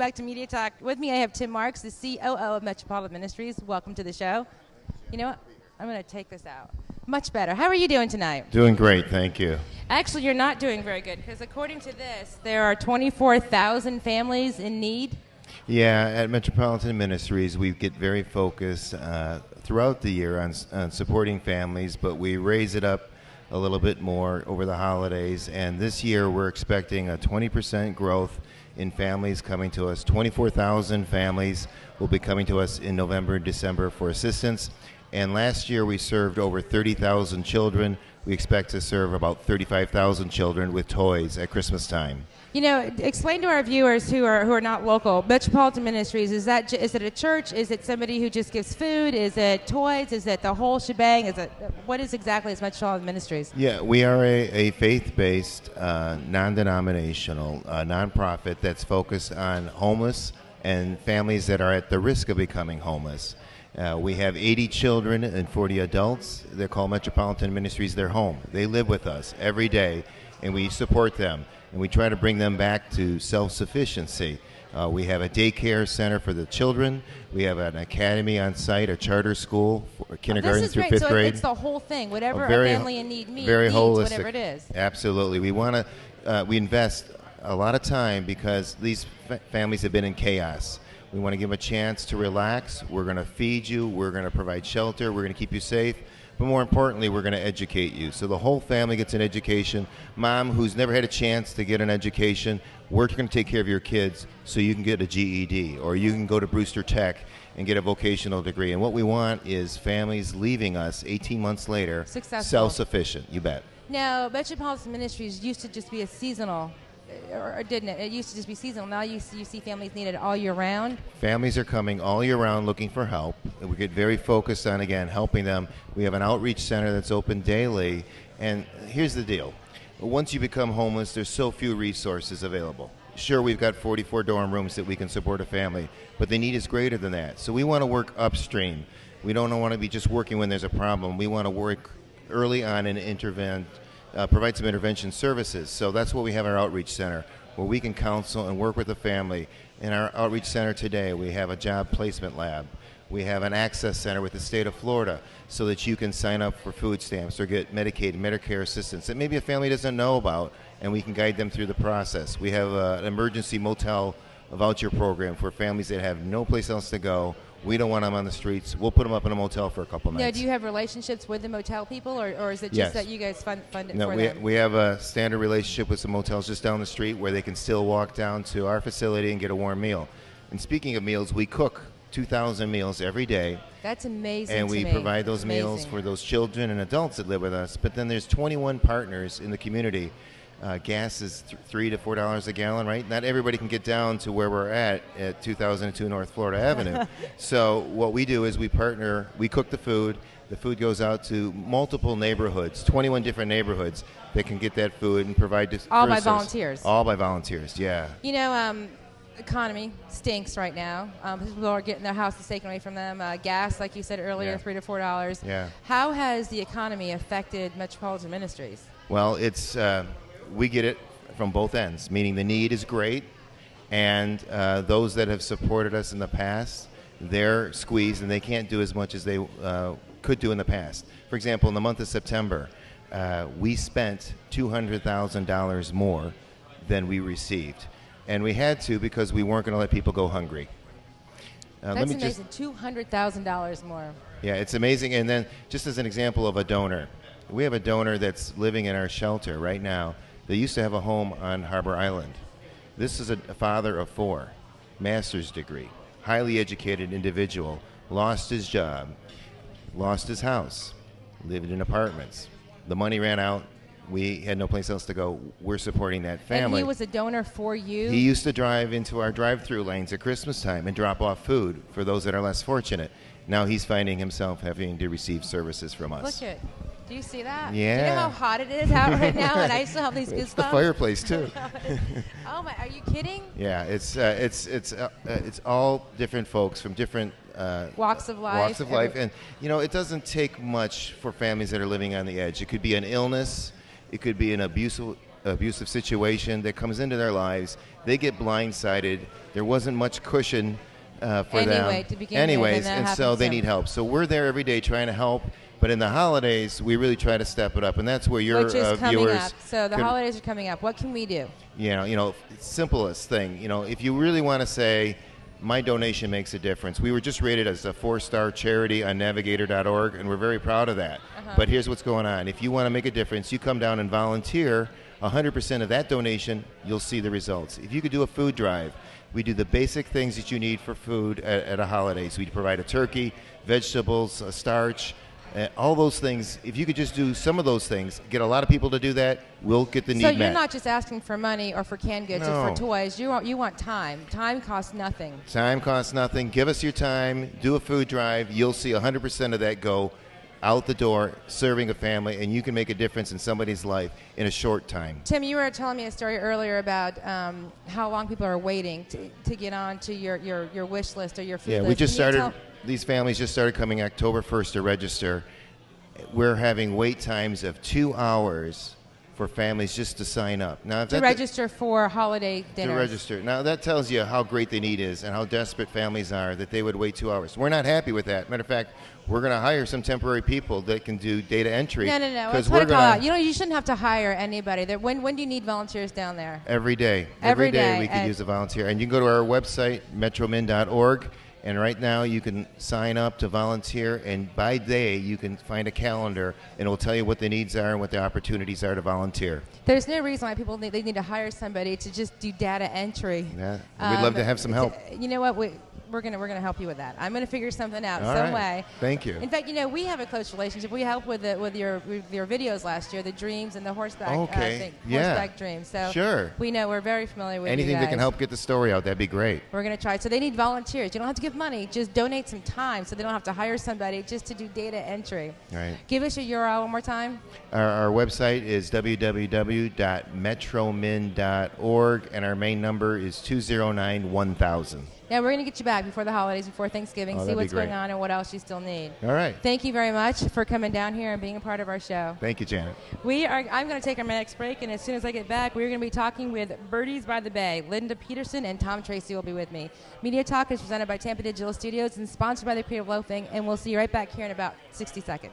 back to Media Talk. With me, I have Tim Marks, the COO of Metropolitan Ministries. Welcome to the show. You know what? I'm going to take this out. Much better. How are you doing tonight? Doing great, thank you. Actually, you're not doing very good, because according to this, there are 24,000 families in need. Yeah, at Metropolitan Ministries, we get very focused throughout the year on supporting families, but we raise it up a little bit more over the holidays. And this year, we're expecting a 20% growth in families coming to us. 24,000 families will be coming to us in November and December for assistance. And last year, we served over 30,000 children. We expect to serve about 35,000 children with toys at Christmas time. You know, explain to our viewers who are not local, Metropolitan Ministries, is it a church? Is it somebody who just gives food? Is it toys? Is it the whole shebang? What is exactly is Metropolitan Ministries? Yeah, we are a faith-based, non-denominational nonprofit that's focused on homeless and families that are at the risk of becoming homeless. We have 80 children and 40 adults. They're called Metropolitan Ministries. They're home. They live with us every day, and we support them. And we try to bring them back to self-sufficiency. We have a daycare center for the children. We have an academy on site, a charter school for kindergarten through fifth grade. It's the whole thing. Whatever a family in need needs, holistic. Whatever it is. Absolutely. We invest a lot of time because these families have been in chaos. We want to give them a chance to relax. We're going to feed you. We're going to provide shelter. We're going to keep you safe. But more importantly, we're going to educate you. So the whole family gets an education. Mom, who's never had a chance to get an education, we're going to take care of your kids so you can get a GED, or you can go to Brewster Tech and get a vocational degree. And what we want is families leaving us 18 months later self-sufficient. You bet. Now, Metropolitan Ministries used to just be a seasonal, or didn't it? It used to just be seasonal. Now you see families needed all year round. Families are coming all year round looking for help. And we get very focused on, again, helping them. We have an outreach center that's open daily. And here's the deal. Once you become homeless, there's so few resources available. Sure, we've got 44 dorm rooms that we can support a family, but the need is greater than that. So we want to work upstream. We don't want to be just working when there's a problem. We want to work early on and provide some intervention services. So that's what we have our outreach center, where we can counsel and work with the family. In our outreach center today, we have a job placement lab. We have an access center with the state of Florida so that you can sign up for food stamps or get Medicaid and Medicare assistance that maybe a family doesn't know about, and we can guide them through the process. We have an emergency motel voucher program for families that have no place else to go. We don't want them on the streets. We'll put them up in a motel for a couple nights. Now, do you have relationships with the motel people, or is it just Yes. that you guys fund it No, for them? we have a standard relationship with some motels just down the street where they can still walk down to our facility and get a warm meal. And speaking of meals, we cook 2,000 meals every day. That's amazing. And we to me. provide those meals for those children and adults that live with us. But then there's 21 partners in the community. Gas is $3 to $4 a gallon, right? Not everybody can get down to where we're at 2002 North Florida Avenue. So what we do is we partner, we cook the food. The food goes out to multiple neighborhoods, 21 different neighborhoods that can get that food and provide this. All by volunteers. All by volunteers, yeah. You know, economy stinks right now. People are getting their houses taken away from them. Gas, like you said earlier, $3 to $4. Yeah. How has the economy affected Metropolitan Ministries? Well, it's we get it from both ends, meaning the need is great, and those that have supported us in the past, they're squeezed and they can't do as much as they could do in the past. For example, in the month of September, we spent $200,000 more than we received. And we had to because we weren't going to let people go hungry. That's amazing, $200,000 more. Yeah, it's amazing. And then just as an example of a donor, we have a donor that's living in our shelter right now. They used to have a home on Harbor Island. This is a father of 4, master's degree, highly educated individual, lost his job, lost his house, lived in apartments. The money ran out. We had no place else to go. We're supporting that family. And he was a donor for you? He used to drive into our drive-through lanes at Christmas time and drop off food for those that are less fortunate. Now he's finding himself having to receive services from us. Look at, do you see that? Yeah. Do you know how hot it is out right now? And I still have these goosebumps. It's the fireplace too. Oh my! Are you kidding? Yeah, it's all different folks from different walks of life. And you know, it doesn't take much for families that are living on the edge. It could be an illness. It could be an abusive abusive situation that comes into their lives. They get blindsided. There wasn't much cushion for them. To begin with, and so they need help. So we're there every day trying to help. But in the holidays, we really try to step it up, and that's where your Which is coming viewers. Up. So the holidays are coming up. What can we do? Simplest thing. If you really want to say, my donation makes a difference. We were just rated as a 4-star charity on Navigator.org, and we're very proud of that. But here's what's going on. If you want to make a difference, you come down and volunteer. 100% of that donation, you'll see the results. If you could do a food drive, we do the basic things that you need for food at a holiday. So we provide a turkey, vegetables, a starch, all those things. If you could just do some of those things, get a lot of people to do that, we'll get the need met. So you're not just asking for money or for canned goods or for toys. You want time. Time costs nothing. Time costs nothing. Give us your time. Do a food drive. You'll see 100% of that go out the door, serving a family, and you can make a difference in somebody's life in a short time. Tim, you were telling me a story earlier about how long people are waiting to get on to your wish list or your food list. Yeah, we just started. These families just started coming October 1st to register. We're having wait times of 2 hours for families just to sign up. Now, to register for holiday dinners. To register. Now, that tells you how great the need is and how desperate families are that they would wait 2 hours. We're not happy with that. Matter of fact, we're going to hire some temporary people that can do data entry. No. Let's put a call out. You shouldn't have to hire anybody. When do you need volunteers down there? Every day. Every day we could use a volunteer. And you can go to our website, metromin.org. And right now you can sign up to volunteer, and by day you can find a calendar, and it will tell you what the needs are and what the opportunities are to volunteer. There's no reason why people they need to hire somebody to just do data entry. Yeah, we'd love to have some help. You know what? We're gonna help you with that. I'm gonna figure something out some way. Thank you. In fact, we have a close relationship. We helped with your videos last year, the dreams and the horseback. Horseback dreams. So sure. We're very familiar with anything you guys. that can help get the story out. That'd be great. We're gonna try. So they need volunteers. You don't have to give money. Just donate some time, so they don't have to hire somebody just to do data entry. Right. Give us your URL one more time. Our website is www.metromin.org, and our main number is 209-1000. Yeah, we're going to get you back before the holidays, before Thanksgiving, see what's going on and what else you still need. All right. Thank you very much for coming down here and being a part of our show. Thank you, Janet. I'm going to take our next break, and as soon as I get back, we're going to be talking with Birdies by the Bay. Linda Peterson and Tom Tracy will be with me. Media Talk is presented by Tampa Digital Studios and sponsored by the Creative Loafing, and we'll see you right back here in about 60 seconds.